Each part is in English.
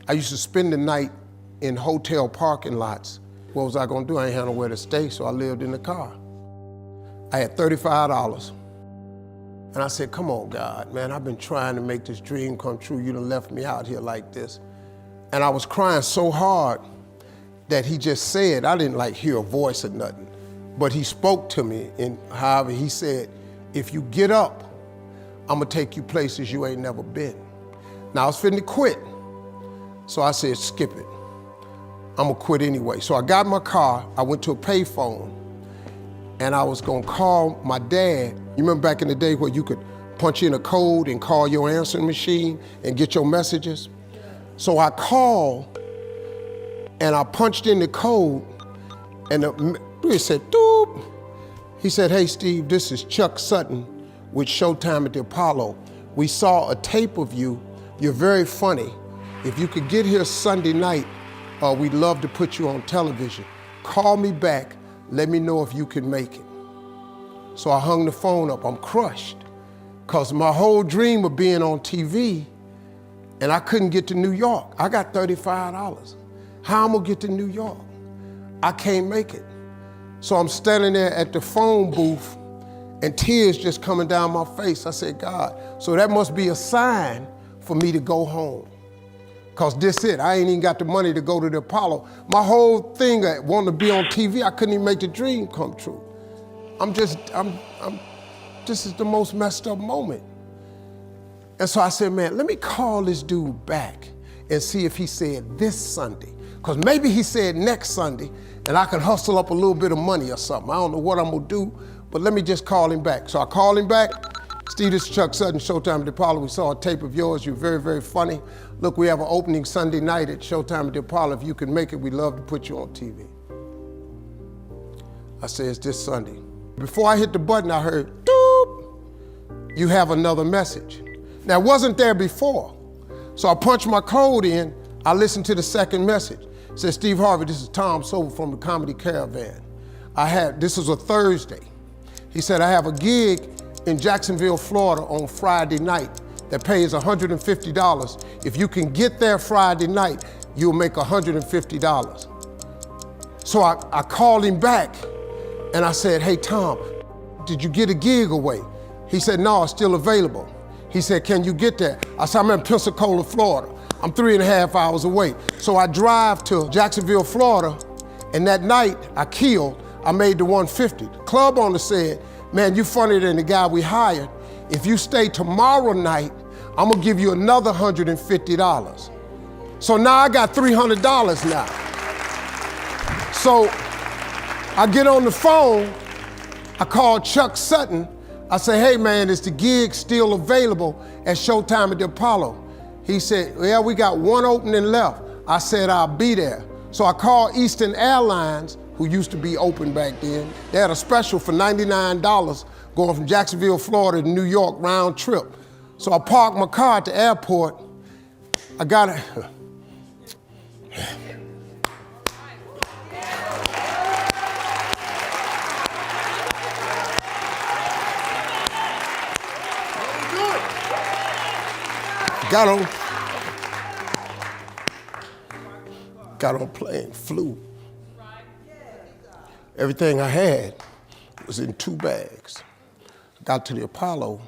I used to spend the night in hotel parking lots. What was I gonna do? I ain't had nowhere to stay, so I lived in the car. I had $35. And I said, come on, God, man, I've been trying to make this dream come true. You done left me out here like this. And I was crying so hard that he just said, I didn't like hear a voice or nothing, but he spoke to me in Harvey. He said, if you get up, I'm gonna take you places you ain't never been. Now I was finna quit. So I said, skip it. I'm gonna quit anyway. So I got in my car, I went to a payphone, and I was gonna call my dad. You remember back in the day where you could punch in a code and call your answering machine and get your messages? So I called and I punched in the code and it said, doop. He said, hey Steve, this is Chuck Sutton with Showtime at the Apollo. We saw a tape of you. You're very funny. If you could get here Sunday night, we'd love to put you on television. Call me back, let me know if you can make it. So I hung the phone up, I'm crushed. Cause my whole dream of being on TV, and I couldn't get to New York. I got $35. How I'm gonna get to New York? I can't make it. So I'm standing there at the phone booth and tears just coming down my face. I said, God, so that must be a sign for me to go home. Cause this it, I ain't even got the money to go to the Apollo. My whole thing, I wanted to be on TV, I couldn't even make the dream come true. This is the most messed up moment. And so I said, man, let me call this dude back and see if he said this Sunday. Cause maybe he said next Sunday and I can hustle up a little bit of money or something. I don't know what I'm gonna do, but let me just call him back. So I called him back. Steve, this is Chuck Sutton, Showtime at the Apollo. We saw a tape of yours. You're very, very funny. Look, we have an opening Sunday night at Showtime at the Apollo. If you can make it, we'd love to put you on TV. I said, it's this Sunday. Before I hit the button, I heard, doop, you have another message. Now, it wasn't there before. So I punched my code in, I listened to the second message. It said, Steve Harvey, this is Tom Sobel from the Comedy Caravan. This was a Thursday. He said, I have a gig in Jacksonville, Florida on Friday night that pays $150. If you can get there Friday night, you'll make $150. So I called him back and I said, hey Tom, did you get a gig away? He said, no, it's still available. He said, can you get there? I said, I'm in Pensacola, Florida. I'm 3.5 hours away. So I drive to Jacksonville, Florida, and that night I made the 150. The club owner said, man, you funnier than the guy we hired. If you stay tomorrow night, I'm gonna give you another $150. So now I got $300 now. So I get on the phone, I call Chuck Sutton. I say, hey man, is the gig still available at Showtime at the Apollo? He said, yeah, we got one opening left. I said, I'll be there. So I called Eastern Airlines, who used to be open back then. They had a special for $99 going from Jacksonville, Florida to New York round trip. So I parked my car at the airport. I got it. Got on plane, flew. Everything I had was in 2 bags. Got to the Apollo.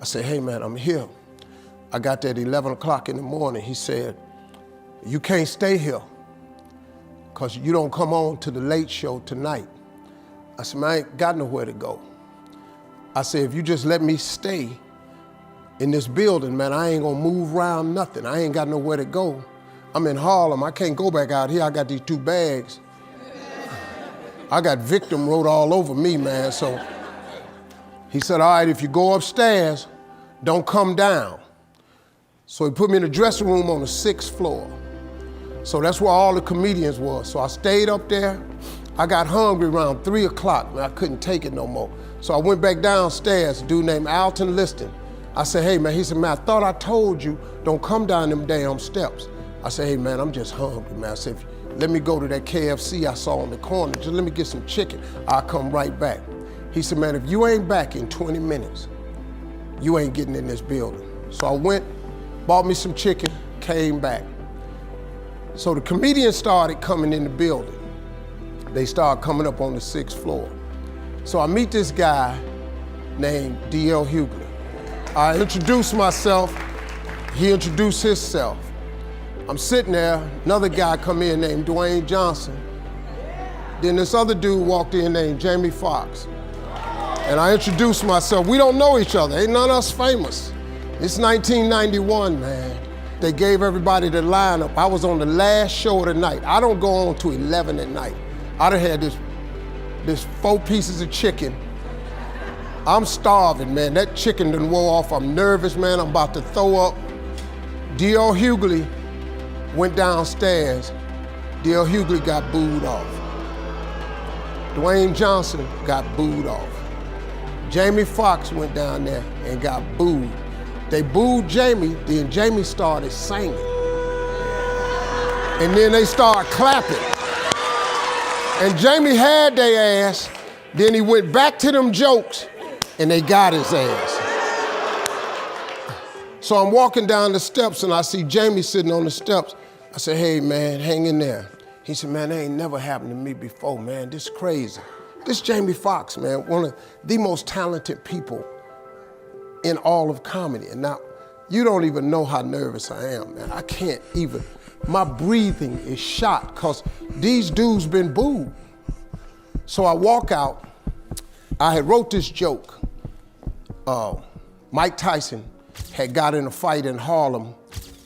I said, hey man, I'm here. I got there at 11 o'clock in the morning. He said, you can't stay here because you don't come on to the late show tonight. I said, man, I ain't got nowhere to go. I said, if you just let me stay in this building, man, I ain't gonna move around nothing. I ain't got nowhere to go. I'm in Harlem, I can't go back out here. I got these 2 bags. I got victim wrote all over me, man. So he said, all right, if you go upstairs, don't come down. So he put me in the dressing room on the 6th floor. So that's where all the comedians were. So I stayed up there. I got hungry around 3 o'clock, man. I couldn't take it no more. So I went back downstairs, a dude named Alton Liston. I said, hey man, he said, man, I thought I told you, don't come down them damn steps. I said, hey man, I'm just hungry, man. I said, let me go to that KFC I saw on the corner. Just let me get some chicken. I'll come right back. He said, man, if you ain't back in 20 minutes, you ain't getting in this building. So I went, bought me some chicken, came back. So the comedians started coming in the building. They started coming up on the 6th floor. So I meet this guy named D.L. Hughley. I introduce myself, he introduced himself. I'm sitting there, another guy come in named Dwayne Johnson. Then this other dude walked in named Jamie Foxx. And I introduced myself. We don't know each other, ain't none of us famous. It's 1991, man. They gave everybody the lineup. I was on the last show of the night. I don't go on to 11 at night. I done had this 4 pieces of chicken. I'm starving, man. That chicken done wore off. I'm nervous, man. I'm about to throw up. D.L. Hughley went downstairs. D.L. Hughley got booed off. Dwayne Johnson got booed off. Jamie Foxx went down there and got booed. They booed Jamie, then Jamie started singing. And then they started clapping. And Jamie had their ass, then he went back to them jokes, and they got his ass. So I'm walking down the steps and I see Jamie sitting on the steps. I said, hey man, hang in there. He said, man, that ain't never happened to me before, man. This is crazy. This Jamie Foxx, man, one of the most talented people in all of comedy. And now, you don't even know how nervous I am, man. I can't even, my breathing is shot because these dudes been booed. So I walk out, I had wrote this joke. Mike Tyson had got in a fight in Harlem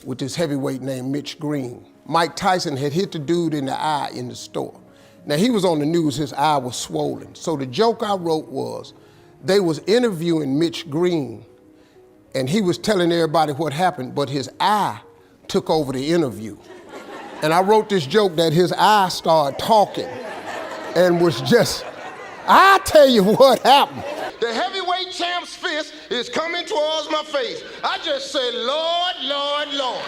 with this heavyweight named Mitch Green. Mike Tyson had hit the dude in the eye in the store. Now he was on the news, his eye was swollen. So the joke I wrote was, they was interviewing Mitch Green and he was telling everybody what happened, but his eye took over the interview. And I wrote this joke that his eye started talking and was just, I tell you what happened. The heavyweight champ's fist is coming towards my face. I just said, Lord, Lord, Lord.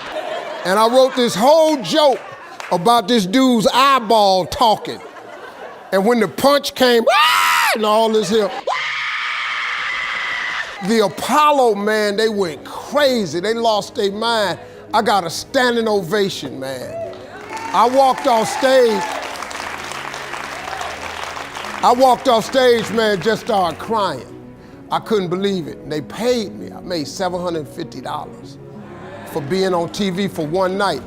And I wrote this whole joke about this dude's eyeball talking. And when the punch came, and all this here, the Apollo, man, they went crazy. They lost their mind. I got a standing ovation, man. I walked off stage, man, just started crying. I couldn't believe it. They paid me. I made $750 for being on TV for one night.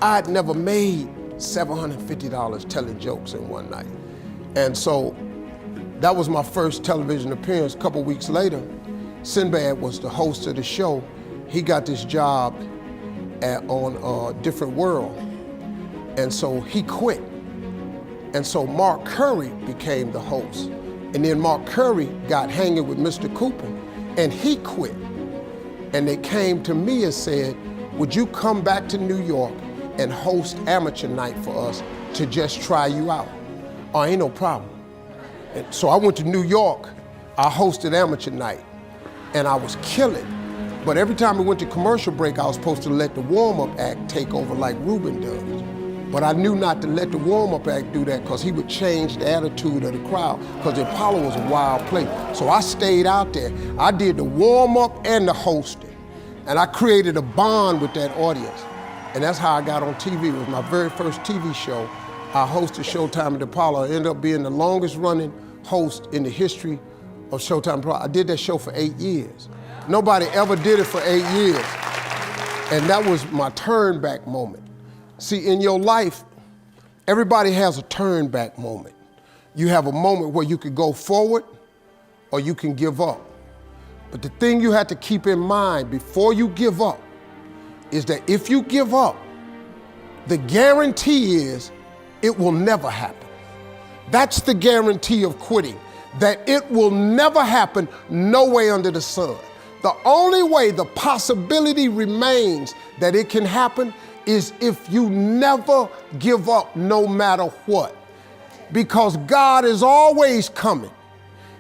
I'd never made $750 telling jokes in one night. And so that was my first television appearance. A couple weeks later, Sinbad was the host of the show. He got this job on Different World. And so he quit. And so Mark Curry became the host. And then Mark Curry got hanging with Mr. Cooper and he quit. And they came to me and said, would you come back to New York and host amateur night for us to just try you out? Oh, ain't no problem. And so I went to New York, I hosted amateur night and I was killing. But every time we went to commercial break, I was supposed to let the warm-up act take over like Ruben does. But I knew not to let the warm-up act do that because he would change the attitude of the crowd because the Apollo was a wild place. So I stayed out there. I did the warm-up and the hosting. And I created a bond with that audience. And that's how I got on TV. It was my very first TV show. I hosted Showtime at the Apollo. I ended up being the longest running host in the history of Showtime. I did that show for 8 years. Nobody ever did it for 8 years. And that was my turn back moment. See, in your life, everybody has a turn back moment. You have a moment where you could go forward or you can give up. But the thing you have to keep in mind before you give up is that if you give up, the guarantee is it will never happen. That's the guarantee of quitting, that it will never happen, no way under the sun. The only way the possibility remains that it can happen is if you never give up no matter what. Because God is always coming.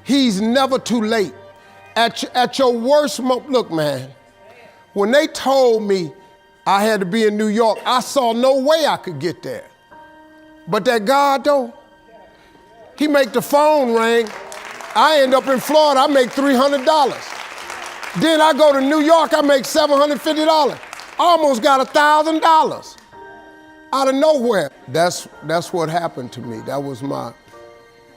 He's never too late. At your worst moment, look man, when they told me I had to be in New York, I saw no way I could get there. But that God though, he make the phone ring. I end up in Florida, I make $300. Then I go to New York, I make $750. Almost got $1,000. out of nowhere. That's what happened to me. That was my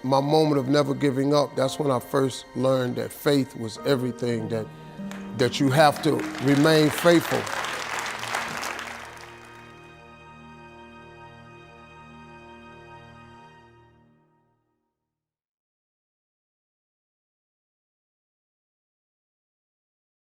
moment of never giving up. That's when I first learned that faith was everything, that you have to remain faithful.